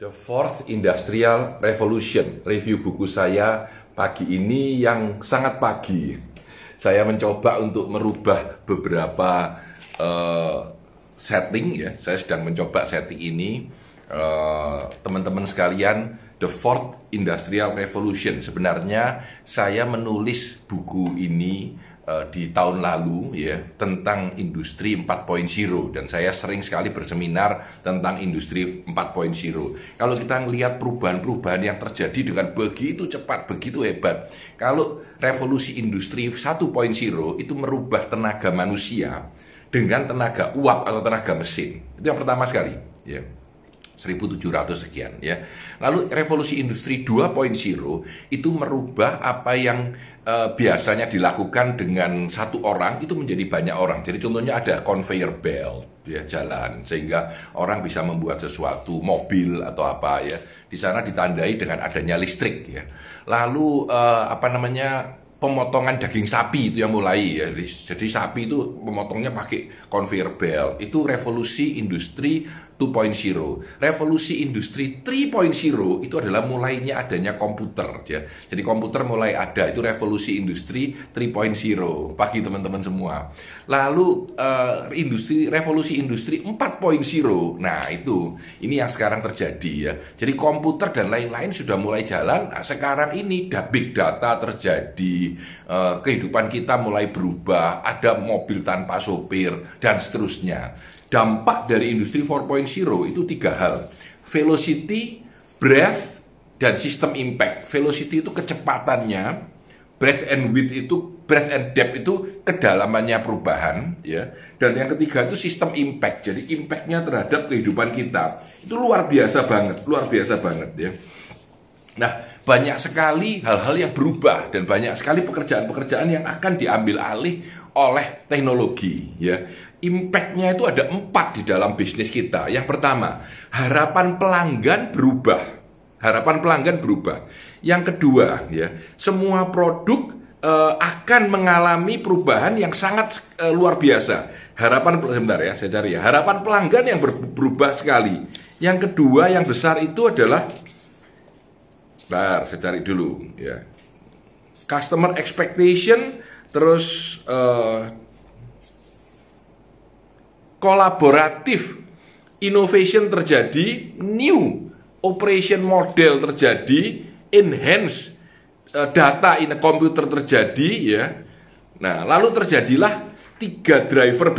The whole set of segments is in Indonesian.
The Fourth Industrial Revolution, review buku saya pagi ini yang sangat pagi. Saya mencoba untuk merubah beberapa setting ya. Saya sedang mencoba setting ini. Teman-teman sekalian, The Fourth Industrial Revolution. Sebenarnya saya menulis buku ini di tahun lalu ya tentang industri 4.0, dan saya sering sekali berseminar tentang industri 4.0. Kalau kita melihat perubahan-perubahan yang terjadi dengan begitu cepat, begitu hebat. Kalau revolusi industri 1.0 itu merubah tenaga manusia dengan tenaga uap atau tenaga mesin. Itu yang pertama sekali ya. 1700 sekian ya. Lalu revolusi industri 2.0 itu merubah apa yang biasanya dilakukan dengan satu orang itu menjadi banyak orang. Jadi contohnya ada conveyor belt ya, jalan sehingga orang bisa membuat sesuatu, mobil atau apa ya. Di sana ditandai dengan adanya listrik ya. Lalu pemotongan daging sapi itu yang mulai ya. Jadi sapi itu memotongnya pakai conveyor belt. Itu revolusi industri 2.0. Revolusi industri 3.0 itu adalah mulainya adanya komputer ya. Jadi komputer mulai ada, itu revolusi industri 3.0 bagi teman-teman semua. Lalu revolusi industri 4.0. Nah, ini yang sekarang terjadi ya. Jadi komputer dan lain-lain sudah mulai jalan. Nah, sekarang ini big data terjadi, kehidupan kita mulai berubah, ada mobil tanpa sopir dan seterusnya. Dampak dari industri 4.0 itu 3 hal. Velocity, breadth, dan sistem impact. Velocity itu kecepatannya, breadth and depth itu kedalamannya perubahan ya. Dan yang ketiga itu sistem impact. Jadi impactnya terhadap kehidupan kita itu luar biasa banget ya. Nah, banyak sekali hal-hal yang berubah dan banyak sekali pekerjaan-pekerjaan yang akan diambil alih oleh teknologi ya. Impact-nya itu ada 4 di dalam bisnis kita. Yang pertama, harapan pelanggan berubah. Yang kedua, ya, semua produk akan mengalami perubahan yang sangat luar biasa. Harapan pelanggan yang berubah sekali. Yang kedua, yang besar itu adalah, saya cari dulu, ya. Customer expectation, terus kolaboratif, innovation terjadi, new operation model terjadi, enhance data in a computer terjadi ya. Nah, lalu terjadilah 3 driver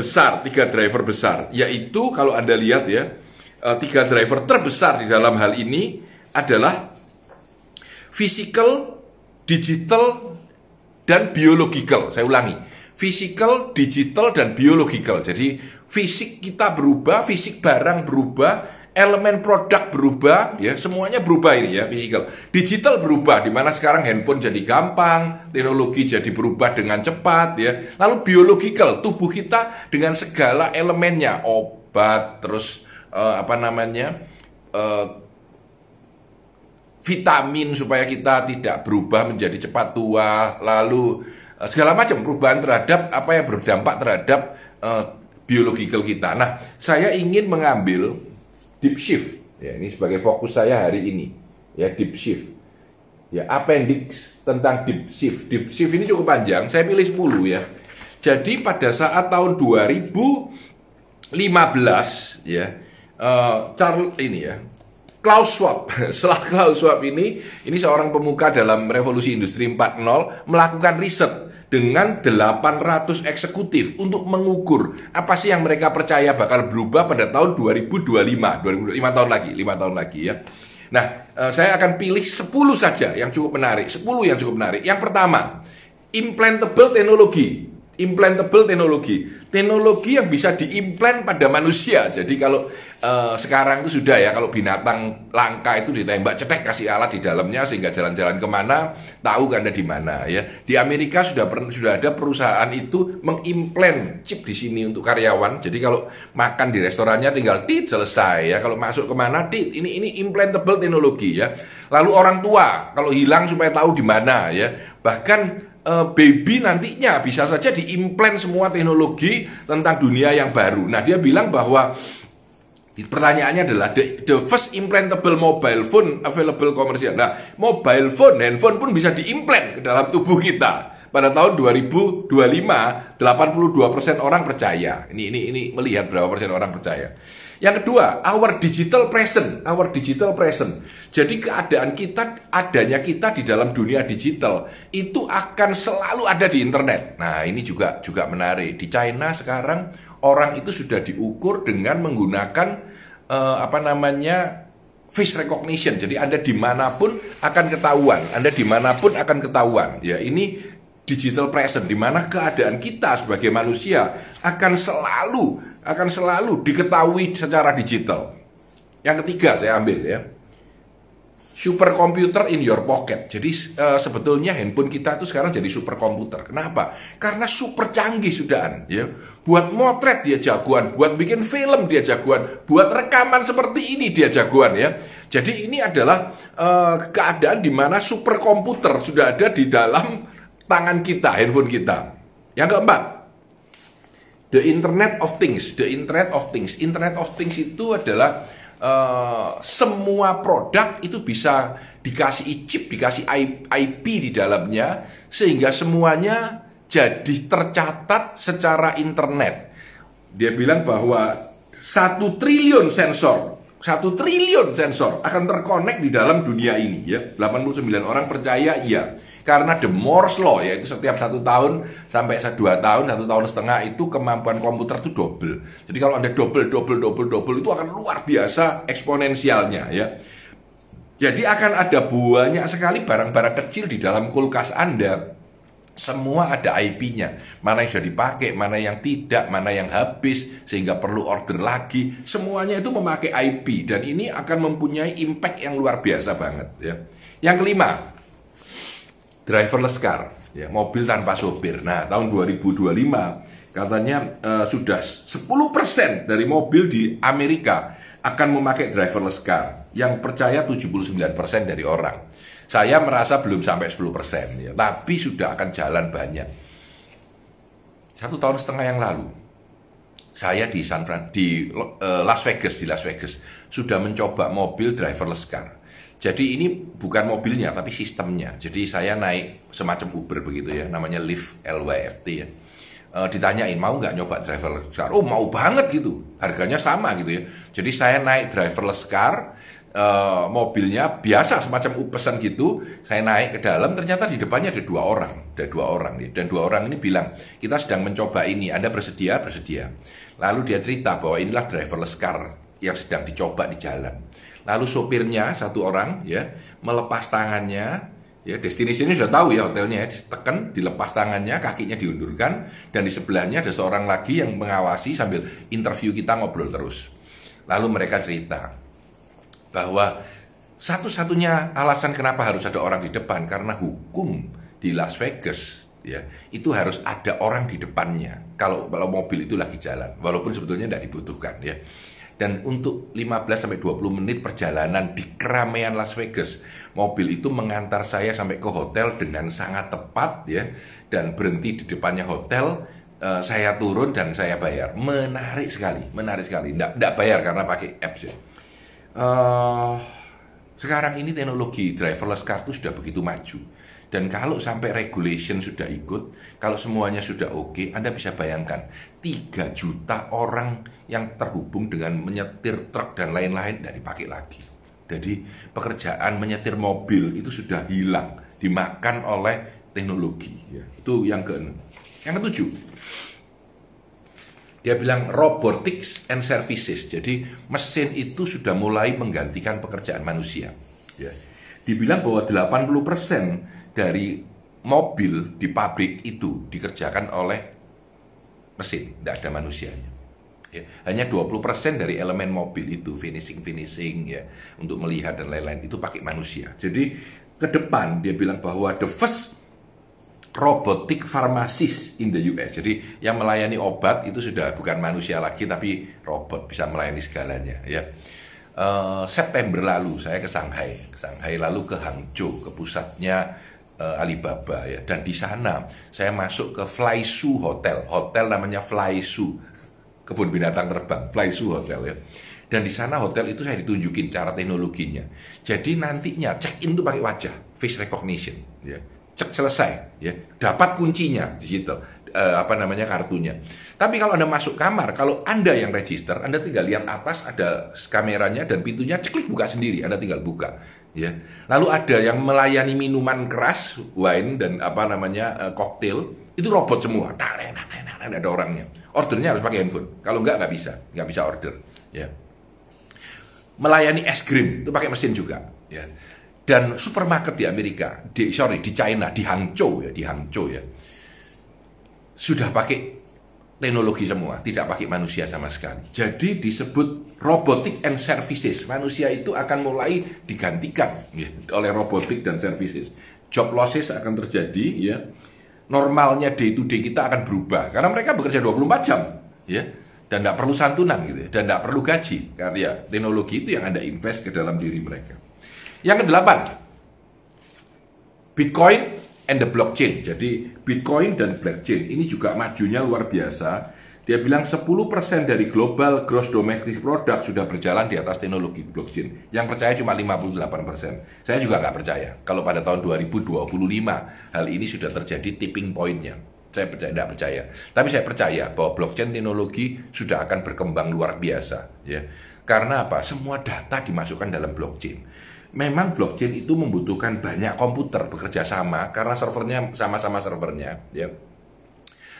besar, yaitu kalau Anda lihat ya, 3 driver terbesar di dalam hal ini adalah physical, digital, dan biological. Saya ulangi, physical, digital, dan biological. Jadi fisik kita berubah, fisik barang berubah, elemen produk berubah, ya semuanya berubah ini ya, physical. Digital berubah, di mana sekarang handphone jadi gampang, teknologi jadi berubah dengan cepat ya. Lalu biological, tubuh kita dengan segala elemennya, obat, terus vitamin supaya kita tidak berubah menjadi cepat tua, lalu segala macam perubahan terhadap apa yang berdampak terhadap biological kita. Nah, saya ingin mengambil deep shift. Ya, ini sebagai fokus saya hari ini. Ya, deep shift. Ya, appendix tentang deep shift. Deep shift ini cukup panjang. Saya pilih 10 ya. Jadi pada saat tahun 2015 ya, Klaus Schwab. Setelah Klaus Schwab ini seorang pemuka dalam revolusi industri 4.0 melakukan riset dengan 800 eksekutif untuk mengukur apa sih yang mereka percaya bakal berubah pada tahun 2025, 5 tahun lagi ya. Nah, saya akan pilih 10 saja yang cukup menarik, 10 yang cukup menarik. Yang pertama, implantable teknologi yang bisa diimplant pada manusia. Jadi kalau sekarang itu sudah ya, kalau binatang langka itu ditembak cetek, kasih alat di dalamnya sehingga jalan-jalan kemana tahu kan ada di mana ya. Di Amerika sudah ada perusahaan itu mengimplant chip di sini untuk karyawan. Jadi kalau makan di restorannya tinggal selesai ya. Kalau masuk kemana ini implantable teknologi ya. Lalu orang tua kalau hilang supaya tahu di mana ya. Bahkan baby nantinya bisa saja diimplant semua teknologi tentang dunia yang baru. Nah, dia bilang bahwa Pertanyaannya adalah the first implantable mobile phone available komersial. Nah, mobile phone, handphone pun bisa diimplant ke dalam tubuh kita. Pada tahun 2025, 82% orang percaya. Ini melihat berapa persen orang percaya. Yang kedua, our digital present. Jadi keadaan kita, adanya kita di dalam dunia digital itu akan selalu ada di internet. Nah, ini juga menarik. Di China sekarang orang itu sudah diukur dengan menggunakan face recognition. Jadi Anda dimanapun akan ketahuan. Ya, ini digital present, di mana keadaan kita sebagai manusia akan selalu diketahui secara digital. Yang ketiga saya ambil ya, supercomputer in your pocket. Jadi sebetulnya handphone kita itu sekarang jadi superkomputer. Kenapa? Karena super canggih sudahan. Ya, buat motret dia jagoan, buat bikin film dia jagoan, buat rekaman seperti ini dia jagoan ya. Jadi ini adalah keadaan di mana superkomputer sudah ada di dalam tangan kita, handphone kita. Yang keempat, the Internet of Things. Internet of Things itu adalah semua produk itu bisa dikasih chip, dikasih IP di dalamnya, sehingga semuanya jadi tercatat secara internet. Dia bilang bahwa 1 triliun sensor akan terkonek di dalam dunia ini ya. 89 orang percaya iya. Karena the Moore's Law, yaitu setiap 1 tahun sampai 2 tahun, 1,5 tahun itu kemampuan komputer itu double. Jadi kalau Anda double itu akan luar biasa eksponensialnya ya. Jadi akan ada banyak sekali barang-barang kecil di dalam kulkas Anda. Semua ada IP-nya. Mana yang sudah dipakai, mana yang tidak, mana yang habis sehingga perlu order lagi. Semuanya itu memakai IP dan ini akan mempunyai impact yang luar biasa banget ya. Yang kelima, driverless car, ya, mobil tanpa sopir. Nah, tahun 2025 katanya sudah 10% dari mobil di Amerika akan memakai driverless car. Yang percaya 79% dari orang. Saya merasa belum sampai 10%, ya, tapi sudah akan jalan banyak. 1,5 tahun yang lalu, saya di Las Vegas sudah mencoba mobil driverless car. Jadi ini bukan mobilnya, tapi sistemnya. Jadi saya naik semacam Uber begitu ya, namanya Lyft, LYFT ya. Ditanyain, mau nggak nyoba driverless car? Oh, mau banget gitu. Harganya sama gitu ya. Jadi saya naik driverless car, mobilnya biasa semacam pesan gitu. Saya naik ke dalam, ternyata di depannya ada dua orang nih. Dan 2 orang ini bilang, kita sedang mencoba ini, Anda bersedia? Bersedia. Lalu dia cerita bahwa inilah driverless car yang sedang dicoba di jalan. Lalu sopirnya 1 orang ya melepas tangannya, ya destinasinya sudah tahu ya hotelnya, ditekan, dilepas tangannya, kakinya diundurkan, dan di sebelahnya ada seorang lagi yang mengawasi sambil interview kita ngobrol terus. Lalu mereka cerita bahwa satu-satunya alasan kenapa harus ada orang di depan karena hukum di Las Vegas ya itu harus ada orang di depannya kalau mobil itu lagi jalan, walaupun sebetulnya tidak dibutuhkan ya. Dan untuk 15-20 menit perjalanan di keramaian Las Vegas, mobil itu mengantar saya sampai ke hotel dengan sangat tepat ya, dan berhenti di depannya hotel. Saya turun dan saya bayar. Menarik sekali. Nggak bayar karena pakai apps ya. Sekarang ini teknologi driverless car itu sudah begitu maju. Dan kalau sampai regulation sudah ikut, kalau semuanya sudah oke, Anda bisa bayangkan 3 juta orang yang terhubung dengan menyetir truk dan lain-lain tidak dipakai lagi. Jadi pekerjaan menyetir mobil itu sudah hilang, dimakan oleh teknologi. Ya. Itu yang ke-6. Yang ke-7, dia bilang robotics and services. Jadi mesin itu sudah mulai menggantikan pekerjaan manusia. Ya. Dibilang bahwa 80% dari mobil di pabrik itu dikerjakan oleh mesin, tidak ada manusianya. Ya, hanya 20% dari elemen mobil itu, finishing ya, untuk melihat dan lain-lain itu pakai manusia. Jadi ke depan dia bilang bahwa the first robotic pharmacist in the US. Jadi yang melayani obat itu sudah bukan manusia lagi tapi robot, bisa melayani segalanya ya. September lalu saya ke Shanghai lalu ke Hangzhou, ke pusatnya Alibaba ya, dan di sana saya masuk ke Flysu Hotel namanya Flysu, kebun binatang terbang Flysu Hotel ya, Dan di sana hotel itu saya ditunjukin cara teknologinya. Jadi nantinya check-in tuh pakai wajah, face recognition, ya. Cek selesai, ya. Dapat kuncinya digital, kartunya. Tapi kalau Anda masuk kamar, kalau Anda yang register, Anda tinggal lihat atas ada kameranya dan pintunya ceklik buka sendiri, Anda tinggal buka, ya. Lalu ada yang melayani minuman keras, wine dan koktail, itu robot semua. Ada orangnya. Ordernya harus pakai handphone. Kalau nggak bisa order, ya. Melayani es krim itu pakai mesin juga, ya. Dan supermarket di Amerika, di China, di Hangzhou ya, sudah pakai teknologi semua, tidak pakai manusia sama sekali. Jadi disebut robotic and services. Manusia itu akan mulai digantikan, ya, oleh robotic dan services. Job losses akan terjadi, ya. Normalnya day to day kita akan berubah karena mereka bekerja 24 jam, ya. Dan tidak perlu santunan gitu ya, dan tidak perlu gaji karena ya, teknologi itu yang Anda invest ke dalam diri mereka. Yang kedelapan, Bitcoin and the blockchain. Jadi Bitcoin dan blockchain ini juga majunya luar biasa. Dia bilang 10% dari global gross domestic product sudah berjalan di atas teknologi blockchain. Yang percaya cuma 58%. Saya juga nggak percaya kalau pada tahun 2025 hal ini sudah terjadi tipping point-nya. Saya tidak percaya. Tapi saya percaya bahwa blockchain teknologi sudah akan berkembang luar biasa, ya. Karena apa? Semua data dimasukkan dalam blockchain. Memang blockchain itu membutuhkan banyak komputer bekerja sama karena servernya sama-sama servernya, ya.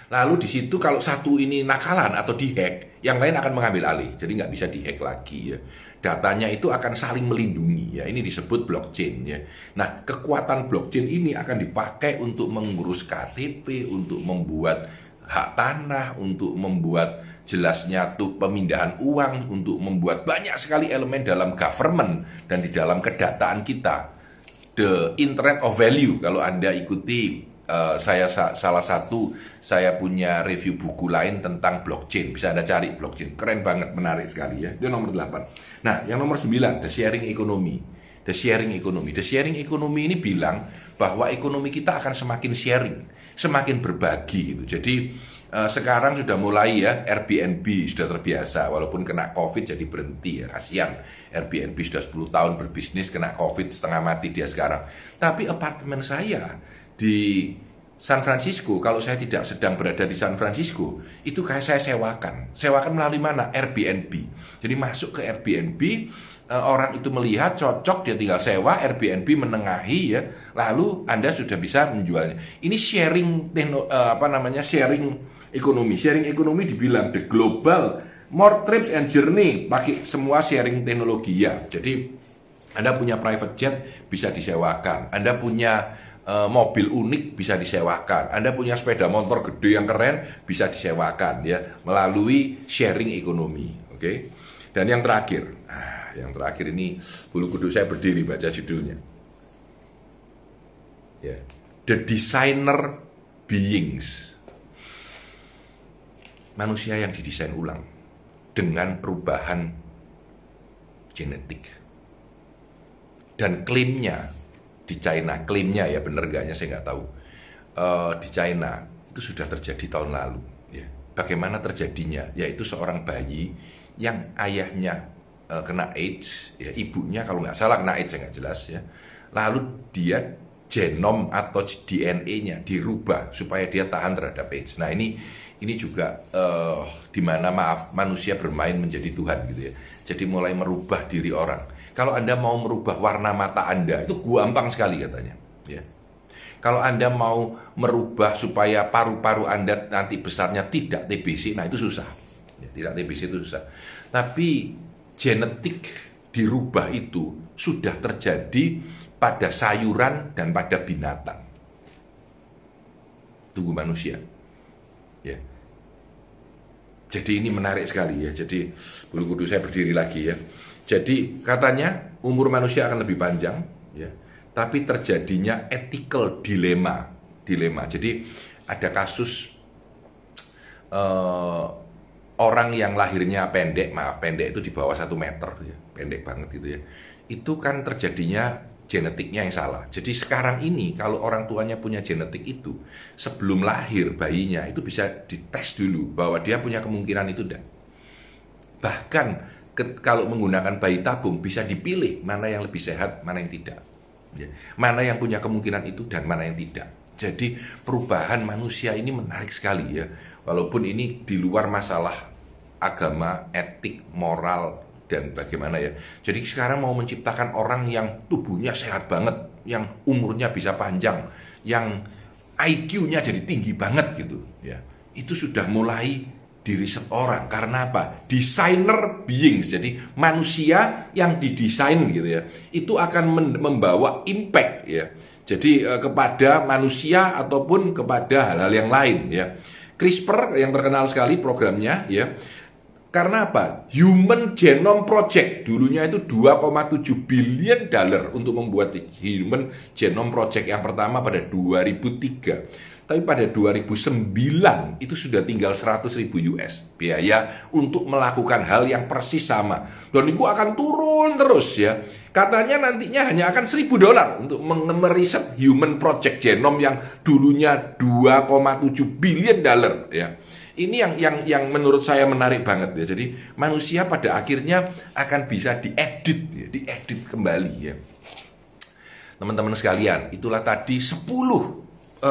Lalu di situ kalau satu ini nakalan atau dihack, yang lain akan mengambil alih. Jadi nggak bisa dihack lagi, ya. Datanya itu akan saling melindungi, ya. Ini disebut blockchain, ya. Nah, kekuatan blockchain ini akan dipakai untuk mengurus KTP, untuk membuat hak tanah, untuk membuat jelasnya tuh pemindahan uang, untuk membuat banyak sekali elemen dalam government dan di dalam kedataan kita. The Internet of Value, kalau Anda ikuti saya punya review buku lain tentang blockchain, bisa Anda cari blockchain, keren banget, menarik sekali, ya. Itu nomor 8. Nah, yang nomor 9, the sharing economy. The sharing economy ini bilang bahwa ekonomi kita akan semakin sharing, semakin berbagi gitu. Jadi sekarang sudah mulai, ya, Airbnb sudah terbiasa, walaupun kena COVID jadi berhenti, ya, kasihan. Airbnb sudah 10 tahun berbisnis, kena COVID setengah mati dia sekarang. Tapi apartemen saya di San Francisco, kalau saya tidak sedang berada di San Francisco, itu kayak saya sewakan melalui mana? Airbnb. Jadi masuk ke Airbnb, orang itu melihat cocok, dia tinggal sewa, Airbnb menengahi, ya, lalu Anda sudah bisa menjualnya. Ini sharing ekonomi. Sharing ekonomi dibilang the global more trips and journey, pakai semua sharing teknologi, ya. Jadi Anda punya private jet bisa disewakan, Anda punya mobil unik bisa disewakan, Anda punya sepeda motor gede yang keren bisa disewakan, ya, melalui sharing ekonomi. Oke. Dan yang terakhir, ini bulu kuduk saya berdiri baca judulnya, ya, The Designer Beings. Manusia yang didesain ulang dengan perubahan genetik. Dan klaimnya di China, ya, bener gaknya saya nggak tahu, di China itu sudah terjadi tahun lalu, ya. Bagaimana terjadinya? Yaitu seorang bayi yang ayahnya kena AIDS, ya, ibunya kalau nggak salah kena AIDS, saya nggak jelas, ya. Lalu dia genom atau DNA-nya dirubah supaya dia tahan terhadap AIDS. Nah, ini juga di mana manusia bermain menjadi Tuhan gitu, ya. Jadi mulai merubah diri orang. Kalau Anda mau merubah warna mata Anda, itu gampang sekali katanya, ya. Kalau Anda mau merubah supaya paru-paru Anda nanti besarnya tidak TBC, nah itu susah, ya, tidak TBC itu susah. Tapi genetik dirubah itu sudah terjadi pada sayuran dan pada binatang. Tunggu manusia, ya. Jadi ini menarik sekali, ya. Jadi bulu kuduk saya berdiri lagi, ya. Jadi katanya umur manusia akan lebih panjang, ya. Tapi terjadinya ethical dilema. Jadi ada kasus orang yang lahirnya pendek itu di bawah 1 meter, ya. Pendek banget gitu, ya. Itu kan terjadinya genetiknya yang salah. Jadi sekarang ini kalau orang tuanya punya genetik itu, sebelum lahir bayinya itu bisa dites dulu bahwa dia punya kemungkinan itu enggak. Bahkan kalau menggunakan bayi tabung bisa dipilih mana yang lebih sehat, mana yang tidak. Ya. Mana yang punya kemungkinan itu dan mana yang tidak. Jadi perubahan manusia ini menarik sekali ya. Walaupun ini di luar masalah agama, etik, moral, dan bagaimana ya. Jadi sekarang mau menciptakan orang yang tubuhnya sehat banget, yang umurnya bisa panjang, yang IQ-nya jadi tinggi banget gitu ya. Itu sudah mulai di riset orang. Karena apa? Designer beings. Jadi manusia yang didesain gitu ya. Itu akan membawa impact ya. Jadi kepada manusia ataupun kepada hal-hal yang lain ya. CRISPR yang terkenal sekali programnya ya. Karena apa? Human Genome Project dulunya itu 2,7 billion dollar untuk membuat Human Genome Project yang pertama pada 2003. Tapi pada 2009 itu sudah tinggal 100.000 US biaya untuk melakukan hal yang persis sama. Dan itu akan turun terus ya. Katanya nantinya hanya akan $1.000 untuk meriset Human Project Genome yang dulunya 2,7 billion dollar ya. Ini yang menurut saya menarik banget ya. Jadi manusia pada akhirnya akan bisa diedit ya, diedit kembali ya. Teman-teman sekalian, itulah tadi 10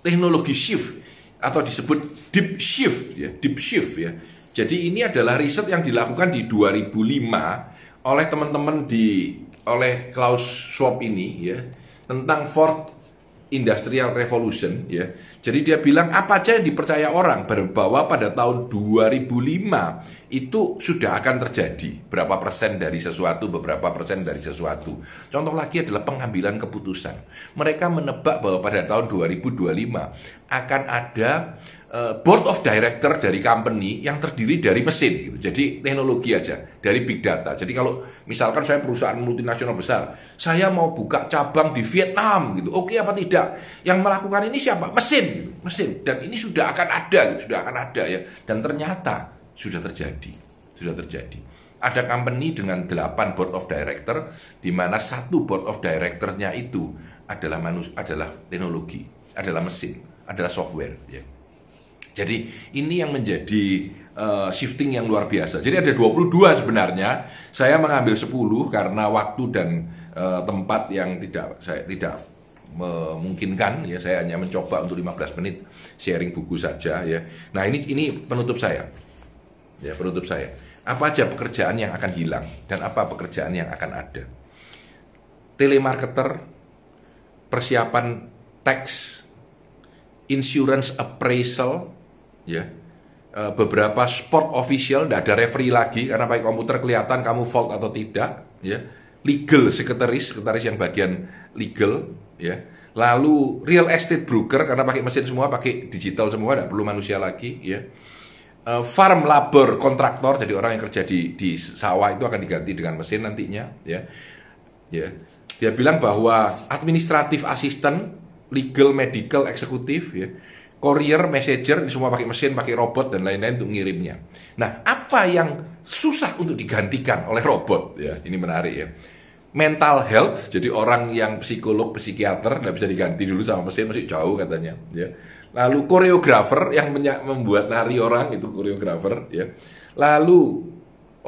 teknologi shift atau disebut deep shift ya, deep shift ya. Jadi ini adalah riset yang dilakukan di 2005 oleh teman-teman oleh Klaus Schwab ini ya, tentang Fourth Industrial Revolution ya. Jadi dia bilang apa aja yang dipercaya orang bahwa pada tahun 2005 itu sudah akan terjadi. Berapa persen dari sesuatu, beberapa persen dari sesuatu. Contoh lagi adalah pengambilan keputusan. Mereka menebak bahwa pada tahun 2025 akan ada board of director dari company yang terdiri dari mesin gitu. Jadi teknologi aja, dari big data. Jadi kalau misalkan saya perusahaan multinasional besar, saya mau buka cabang di Vietnam gitu. Oke apa tidak? Yang melakukan ini siapa? Mesin gitu. Mesin. Dan ini sudah akan ada gitu. Sudah akan ada ya. Dan ternyata sudah terjadi. Sudah terjadi. Ada company dengan 8 board of director, di mana satu board of directornya itu adalah adalah teknologi, adalah mesin, adalah software ya. Jadi ini yang menjadi shifting yang luar biasa. Jadi ada 22 sebenarnya. Saya mengambil 10 karena waktu dan tempat yang saya tidak memungkinkan ya. Saya hanya mencoba untuk 15 menit sharing buku saja ya. Nah, ini penutup saya. Ya, penutup saya. Apa aja pekerjaan yang akan hilang dan apa pekerjaan yang akan ada? Telemarketer, persiapan tax, insurance appraisal, ya, beberapa sport official, tidak ada referee lagi karena pakai komputer kelihatan kamu fault atau tidak, ya. Legal sekretaris yang bagian legal, ya. Lalu real estate broker karena pakai mesin semua, pakai digital semua, tidak perlu manusia lagi, ya. Farm labor kontraktor, jadi orang yang kerja di sawah itu akan diganti dengan mesin nantinya, ya. Ya. Dia bilang bahwa administratif assistant, legal, medical, eksekutif, ya. Courier, messenger, ini semua pakai mesin, pakai robot dan lain-lain untuk ngirimnya. Nah, apa yang susah untuk digantikan oleh robot? Ya, ini menarik ya. Mental health, jadi orang yang psikolog, psikiater nggak bisa diganti dulu sama mesin, masih jauh katanya. Ya. Lalu koreografer yang membuat nari orang itu koreografer. Ya. Lalu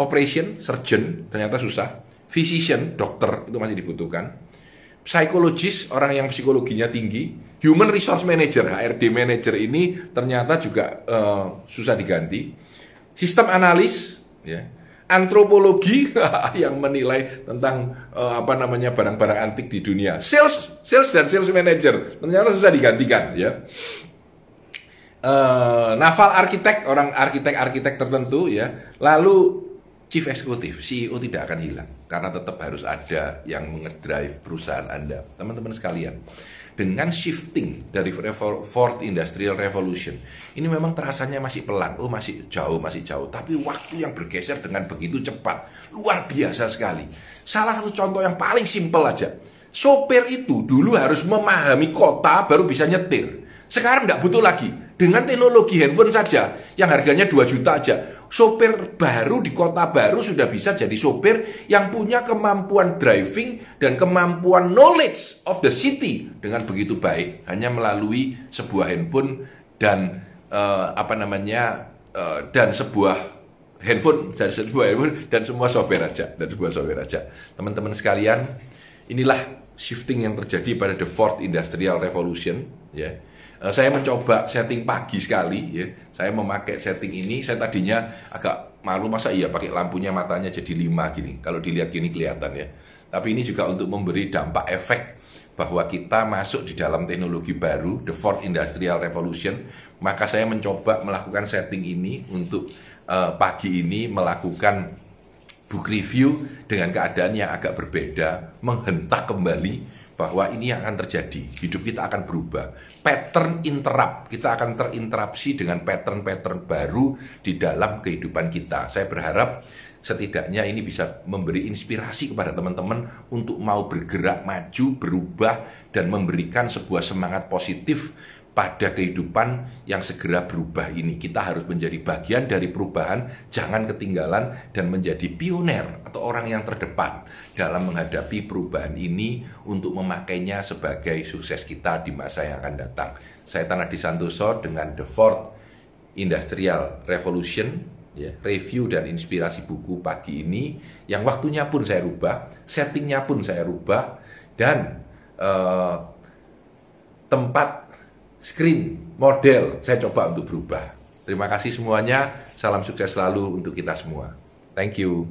operation, surgeon ternyata susah. Physician, dokter itu masih dibutuhkan. Psikologis, orang yang psikologinya tinggi. Human Resource Manager, HRD Manager ini ternyata juga susah diganti. Sistem analis, ya. Antropologi yang menilai tentang barang-barang antik di dunia. Sales dan sales manager ternyata susah digantikan, ya. Naval arsitek, orang arsitek tertentu, ya. Lalu Chief Executive, CEO tidak akan hilang karena tetap harus ada yang ngedrive perusahaan Anda. Teman-teman sekalian, dengan shifting dari Fourth Industrial Revolution, ini memang terasanya masih pelan, masih jauh, tapi waktu yang bergeser dengan begitu cepat, luar biasa sekali. Salah satu contoh yang paling simpel aja, sopir itu dulu harus memahami kota baru bisa nyetir. Sekarang nggak butuh lagi, dengan teknologi handphone saja, yang harganya 2 juta aja, sopir baru di kota baru sudah bisa jadi sopir yang punya kemampuan driving dan kemampuan knowledge of the city dengan begitu baik, hanya melalui sebuah handphone dan dan sebuah handphone, dari sebuah handphone dan semua software aja. Teman-teman sekalian, inilah shifting yang terjadi pada the fourth industrial revolution, ya. Saya mencoba setting pagi sekali, ya. Saya memakai setting ini. Saya tadinya agak malu, masa iya pakai lampunya matanya jadi 5 gini. Kalau dilihat gini kelihatan ya. Tapi ini juga untuk memberi dampak efek bahwa kita masuk di dalam teknologi baru, the fourth industrial revolution. Maka saya mencoba melakukan setting ini untuk pagi ini melakukan book review dengan keadaan yang agak berbeda, menghentak kembali bahwa ini yang akan terjadi, hidup kita akan berubah, pattern interrupt, kita akan terinterupsi dengan pattern-pattern baru di dalam kehidupan kita. Saya berharap setidaknya ini bisa memberi inspirasi kepada teman-teman untuk mau bergerak maju, berubah, dan memberikan sebuah semangat positif pada kehidupan yang segera berubah ini. Kita harus menjadi bagian dari perubahan, jangan ketinggalan dan menjadi pioner atau orang yang terdepan dalam menghadapi perubahan ini untuk memakainya sebagai sukses kita di masa yang akan datang. Saya Tanadi Santoso dengan The Fourth Industrial Revolution, ya, review dan inspirasi buku pagi ini, yang waktunya pun saya rubah, settingnya pun saya rubah, dan tempat screen, model, saya coba untuk berubah. Terima kasih semuanya, salam sukses selalu untuk kita semua. Thank you.